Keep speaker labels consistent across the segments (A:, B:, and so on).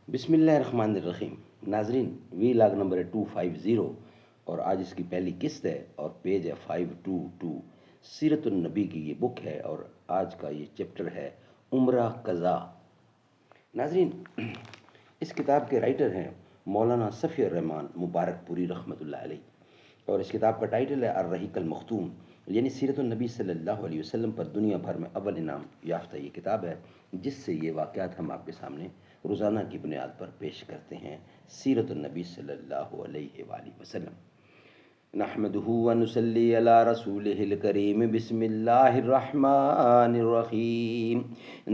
A: بسم اللہ الرحمن الرحیم۔ ناظرین، وی لاگ نمبر ہے 250 اور آج اس کی پہلی قسط ہے اور پیج ہے 522۔ سیرت النبی کی یہ بک ہے اور آج کا یہ چیپٹر ہے عمرہ قضا۔ ناظرین، اس کتاب کے رائٹر ہیں مولانا صفی الرحمان مبارک پوری رحمۃ اللہ علیہ، اور اس کتاب کا ٹائٹل ہے الرحیق المختوم، یعنی سیرت النبی صلی اللہ علیہ وسلم پر دنیا بھر میں اول انعام یافتہ یہ کتاب ہے، جس سے یہ واقعات ہم آپ کے سامنے روزانہ کی بنیاد پر پیش کرتے ہیں۔ سیرت النبی صلی اللہ علیہ وآلہ وسلم۔ نحمدہ ونصلی علی رسولہ الکریم، بسم اللہ الرحمن الرحیم۔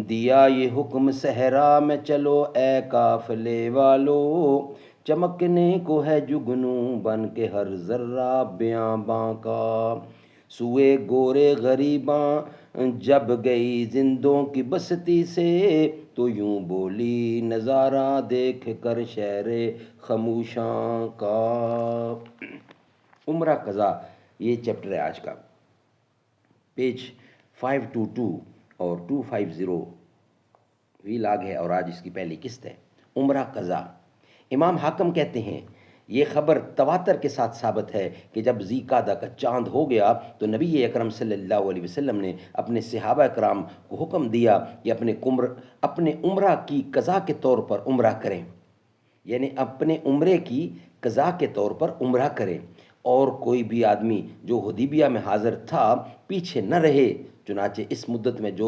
A: دیا یہ حکم صحرا میں چلو اے قافلے والو، چمکنے کو ہے جگنو بن کے ہر ذرہ بیاباں کا۔ سوئے گورے غریباں جب گئی زندوں کی بستی سے، تو یوں بولی نظارہ دیکھ کر شہر خموشاں کا۔ عمرہ قضا یہ چیپٹر ہے آج کا، پیج 522 اور 250 وی لاگ ہے اور آج اس کی پہلی قسط ہے عمرہ قضا۔ امام حاکم کہتے ہیں یہ خبر تواتر کے ساتھ ثابت ہے کہ جب ذی قعدہ کا چاند ہو گیا تو نبی اکرم صلی اللہ علیہ وسلم نے اپنے صحابہ کرام کو حکم دیا کہ اپنے عمرہ کی قضا کے طور پر عمرہ کریں، یعنی اپنے عمرے کی قضا کے طور پر عمرہ کریں، اور کوئی بھی آدمی جو حدیبیہ میں حاضر تھا پیچھے نہ رہے۔ چنانچہ اس مدت میں جو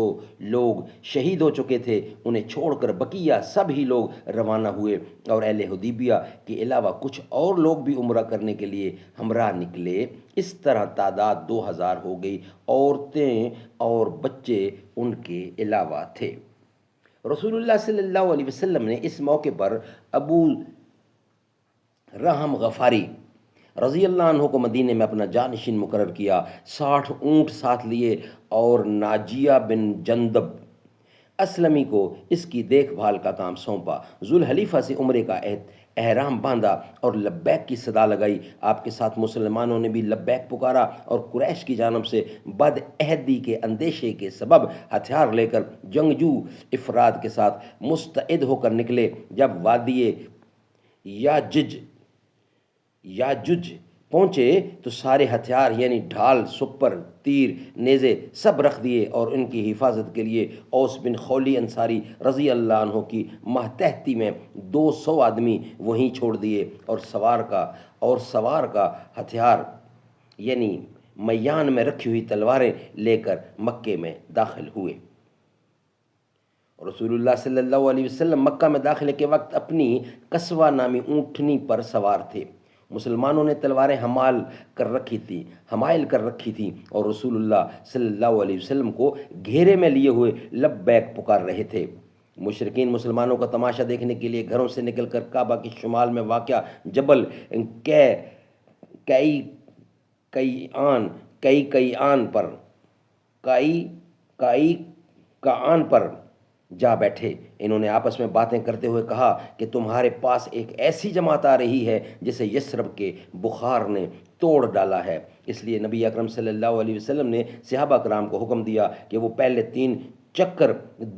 A: لوگ شہید ہو چکے تھے انہیں چھوڑ کر بقیہ سب ہی لوگ روانہ ہوئے، اور اہل حدیبیہ کے علاوہ کچھ اور لوگ بھی عمرہ کرنے کے لیے ہمراہ نکلے۔ اس طرح تعداد 2000 ہو گئی، عورتیں اور بچے ان کے علاوہ تھے۔ رسول اللہ صلی اللہ علیہ وسلم نے اس موقع پر ابو رحم غفاری رضی اللہ عنہ کو مدینے میں اپنا جانشین مقرر کیا، 60 اونٹ ساتھ لیے اور ناجیہ بن جندب اسلمی کو اس کی دیکھ بھال کا کام سونپا۔ ذوالحلیفہ سے عمرے کا احرام باندھا اور لبیک کی صدا لگائی۔ آپ کے ساتھ مسلمانوں نے بھی لبیک پکارا اور قریش کی جانب سے بد عہدی کے اندیشے کے سبب ہتھیار لے کر جنگجو افراد کے ساتھ مستعد ہو کر نکلے۔ جب وادی یاجج پہنچے تو سارے ہتھیار یعنی ڈھال، سپر، تیر، نیزے سب رکھ دیے اور ان کی حفاظت کے لیے اوس بن خولی انصاری رضی اللہ عنہ کی ماتحتی میں 200 آدمی وہیں چھوڑ دیے، اور سوار کا ہتھیار یعنی میان میں رکھی ہوئی تلواریں لے کر مکے میں داخل ہوئے۔ رسول اللہ صلی اللہ علیہ وسلم مکہ میں داخلے کے وقت اپنی قصوہ نامی اونٹنی پر سوار تھے۔ مسلمانوں نے تلواریں حمائل کر رکھی تھیں اور رسول اللہ صلی اللہ علیہ وسلم کو گھیرے میں لیے ہوئے لبیک پکار رہے تھے۔ مشرکین مسلمانوں کا تماشا دیکھنے کے لیے گھروں سے نکل کر کعبہ کے شمال میں واقع جبل کئی پر جا بیٹھے۔ انہوں نے آپس میں باتیں کرتے ہوئے کہا کہ تمہارے پاس ایک ایسی جماعت آ رہی ہے جسے یثرب کے بخار نے توڑ ڈالا ہے۔ اس لیے نبی اکرم صلی اللہ علیہ وسلم نے صحابہ کرام کو حکم دیا کہ وہ پہلے 3 چکر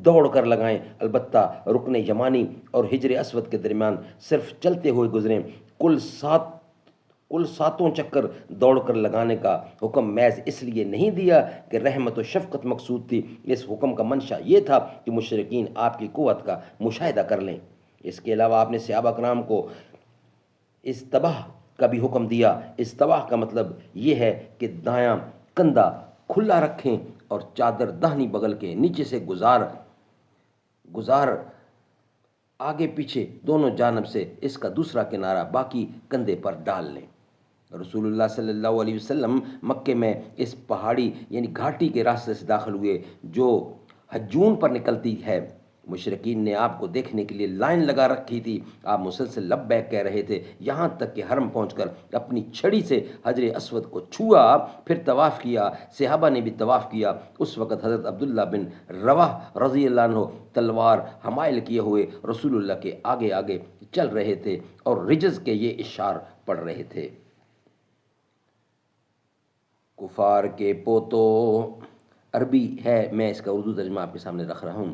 A: دوڑ کر لگائیں، البتہ رکن یمانی اور حجر اسود کے درمیان صرف چلتے ہوئے گزریں۔ کل 7 چکر دوڑ کر لگانے کا حکم محض اس لیے نہیں دیا کہ رحمت و شفقت مقصود تھی، اس حکم کا منشا یہ تھا کہ مشرکین آپ کی قوت کا مشاہدہ کر لیں۔ اس کے علاوہ آپ نے صحابہ کرام کو استباح کا بھی حکم دیا۔ استباح کا مطلب یہ ہے کہ دایاں کندھا کھلا رکھیں اور چادر داہنی بغل کے نیچے سے گزار آگے پیچھے دونوں جانب سے اس کا دوسرا کنارہ باقی کندھے پر ڈال لیں۔ رسول اللہ صلی اللہ علیہ وسلم مکے میں اس پہاڑی یعنی گھاٹی کے راستے سے داخل ہوئے جو حجون پر نکلتی ہے۔ مشرکین نے آپ کو دیکھنے کے لیے لائن لگا رکھی تھی۔ آپ مسلسل لبیک کہہ رہے تھے، یہاں تک کہ حرم پہنچ کر اپنی چھڑی سے حجر اسود کو چھوا، پھر طواف کیا۔ صحابہ نے بھی طواف کیا۔ اس وقت حضرت عبداللہ بن رواح رضی اللہ عنہ تلوار حمائل کیے ہوئے رسول اللہ کے آگے آگے چل رہے تھے اور رجز کے یہ اشعار پڑھ رہے تھے: کفار کے پوتو، عربی ہے، میں اس کا اردو ترجمہ آپ کے سامنے رکھ رہا ہوں۔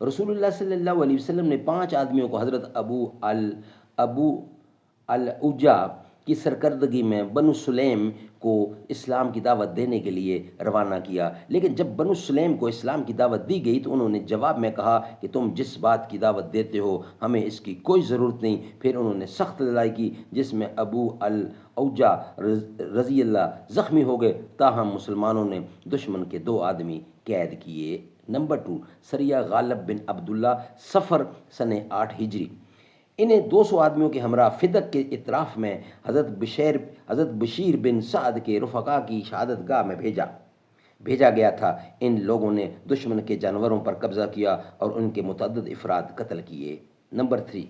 A: رسول اللہ صلی اللہ علیہ وسلم نے 5 آدمیوں کو حضرت ابو العجا کی سرکردگی میں بنو سلیم کو اسلام کی دعوت دینے کے لیے روانہ کیا، لیکن جب بنو سلیم کو اسلام کی دعوت دی گئی تو انہوں نے جواب میں کہا کہ تم جس بات کی دعوت دیتے ہو ہمیں اس کی کوئی ضرورت نہیں۔ پھر انہوں نے سخت لڑائی کی جس میں ابو العجا رضی اللہ زخمی ہو گئے، تاہم مسلمانوں نے دشمن کے 2 آدمی قید کیے۔ نمبر 2، سریہ غالب بن عبداللہ، سفر سن 8 ہجری۔ انہیں 200 آدمیوں کے ہمراہ فدق کے اطراف میں حضرت بشیر بن سعد کے رفقا کی شہادت گاہ میں بھیجا گیا تھا۔ ان لوگوں نے دشمن کے جانوروں پر قبضہ کیا اور ان کے متعدد افراد قتل کیے۔ نمبر 3،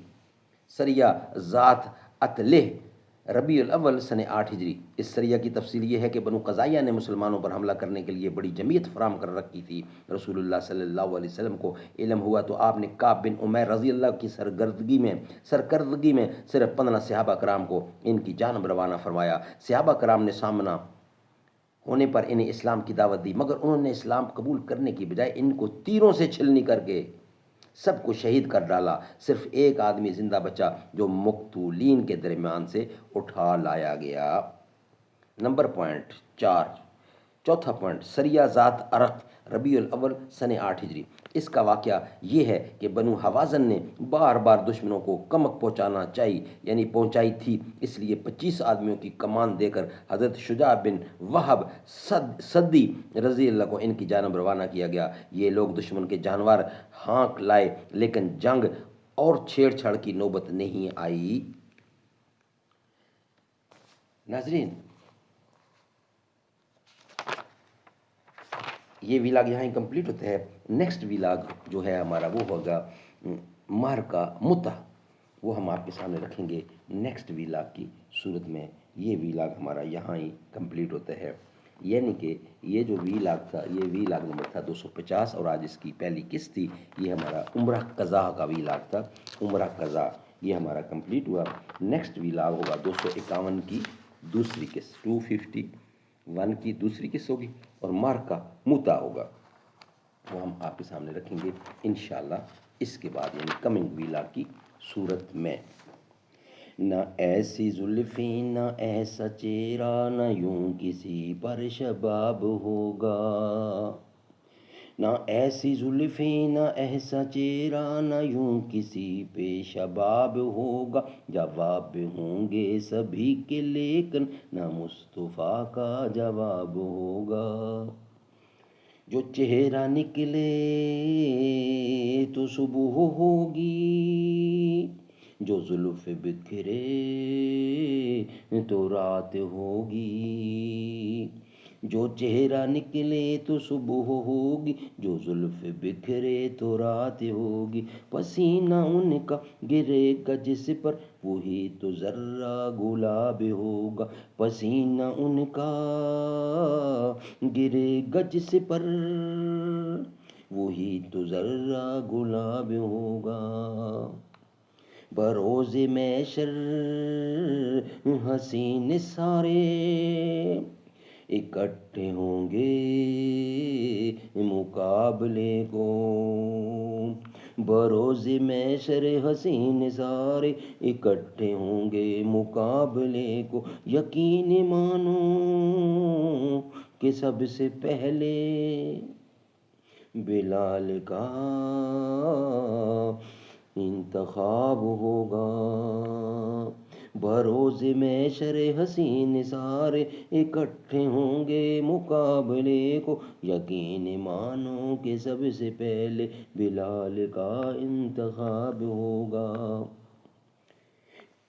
A: سریہ ذات اتلہ، ربیع الاول سن 8 ہجری۔ اس سریہ کی تفصیل یہ ہے کہ بنو قزاعیہ نے مسلمانوں پر حملہ کرنے کے لیے بڑی جمعیت فراہم کر رکھی تھی۔ رسول اللہ صلی اللہ علیہ وسلم کو علم ہوا تو آپ نے کعب بن عمیر رضی اللہ کی سرکردگی میں صرف 15 صحابہ کرام کو ان کی جانب روانہ فرمایا۔ صحابہ کرام نے سامنا ہونے پر انہیں اسلام کی دعوت دی، مگر انہوں نے اسلام قبول کرنے کی بجائے ان کو تیروں سے چھلنی کر کے سب کو شہید کر ڈالا۔ صرف ایک آدمی زندہ بچا جو مقتولین کے درمیان سے اٹھا لایا گیا۔ نمبر 4، چوتھا پوائنٹ، سریہ ذات ارق، ربیع الاول سن 8 ہجری۔ اس کا واقعہ یہ ہے کہ بنو حوازن نے بار بار دشمنوں کو کمک پہنچائی تھی، اس لیے 25 آدمیوں کی کمان دے کر حضرت شجاع بن وہب سدی رضی اللہ کو ان کی جانب روانہ کیا گیا۔ یہ لوگ دشمن کے جانور ہانک لائے لیکن جنگ اور چھیڑ چھاڑ کی نوبت نہیں آئی۔ ناظرین، یہ ویلاگ یہاں ہی کمپلیٹ ہوتا ہے۔ نیکسٹ ویلاگ جو ہے ہمارا وہ ہوگا مارکا متا، وہ ہم آپ کے سامنے رکھیں گے نیکسٹ ویلاگ کی صورت میں۔ یہ ویلاگ ہمارا یہاں ہی کمپلیٹ ہوتا ہے، یعنی کہ یہ جو ویلاگ تھا یہ ویلاگ نمبر تھا 250 اور آج اس کی پہلی قسط تھی۔ یہ ہمارا عمرہ قضا کا ویلاگ تھا، عمرہ قضا یہ ہمارا کمپلیٹ ہوا۔ نیکسٹ ویلاگ ہوگا 251 کی دوسری قسط، 251 کی دوسری قسط ہوگی اور مارکا موتا ہوگا، وہ ہم آپ کے سامنے رکھیں گے انشاءاللہ اس کے بعد، یعنی کمنگ ویلاگ کی صورت میں۔ نہ ایسی زلفیں نہ ایسا چہرہ نہ یوں کسی پر شباب ہوگا، نہ ایسی زلفیں نہ ایسا چہرہ نہ یوں کسی پہ شباب ہوگا، جواب ہوں گے سبھی کے لیکن نہ مصطفیٰ کا جواب ہوگا۔ جو چہرہ نکلے تو صبح ہوگی، جو زلف بکھرے تو رات ہوگی، جو چہرہ نکلے تو صبح ہوگی، جو زلف بکھرے تو رات ہوگی، پسینہ ان کا گرے گا جس پر وہی تو ذرہ گلاب ہوگا، پسینہ ان کا گرے گا جس پر وہی تو ذرہ گلاب ہوگا۔ بروز محشر حسین سارے اکٹھے ہوں گے مقابلے کو، بروز محشر حسین سارے اکٹھے ہوں گے مقابلے کو، یقین مانو کہ سب سے پہلے بلال کا انتخاب ہوگا، بروز محشر حسین سارے اکٹھے ہوں گے مقابلے کو، یقین مانو کہ سب سے پہلے بلال کا انتخاب ہوگا۔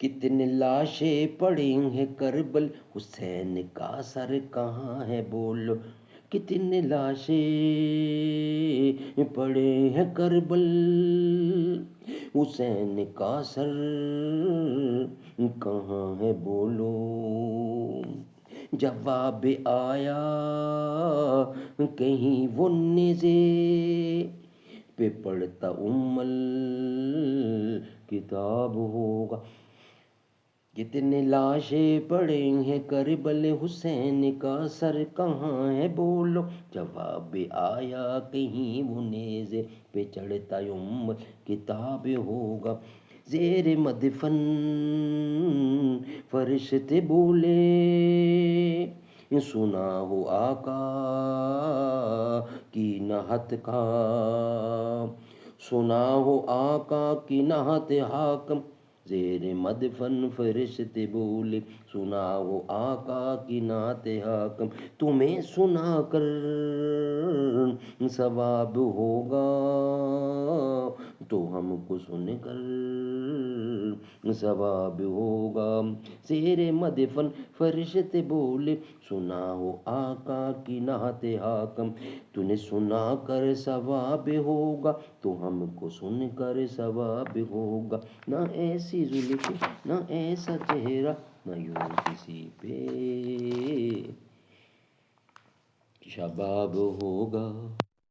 A: کتنے لاشیں پڑی ہیں کربل، حسین کا سر کہاں ہے بولو، کتنے لاشیں پڑے ہیں کربل، حسین کا سر کہاں ہے بولو، جواب آیا کہیں وہ نیزے پہ پڑھتا کتاب ہوگا، کتنے لاشیں پڑے ہیں کربل حسین کا سر کہاں ہے بولو، جواب آیا کہیں وہ نیزے پہ چڑھتا کتاب ہوگا، زیر مدفن فرشتے بولے سنا ہو آقا کی نہت کا، سنا ہو آقا کی نہت حاکم، زیر مدفن فرشتے بولے سنا ہو آقا کی نعت حاکم، تمہیں سنا کر ثواب ہوگا تو ہم کو سن کر ثواب ہوگا، زیر مدفن فرشتے بولے سنا ہو آقا کی نعت حاکم، تُنے سنا کر ثواب ہوگا تو ہم کو سن کر ثواب ہوگا، نہ ایسی زلفیں نہ ایسا چہرہ نہ یوں کسی پہ شباب ہوگا۔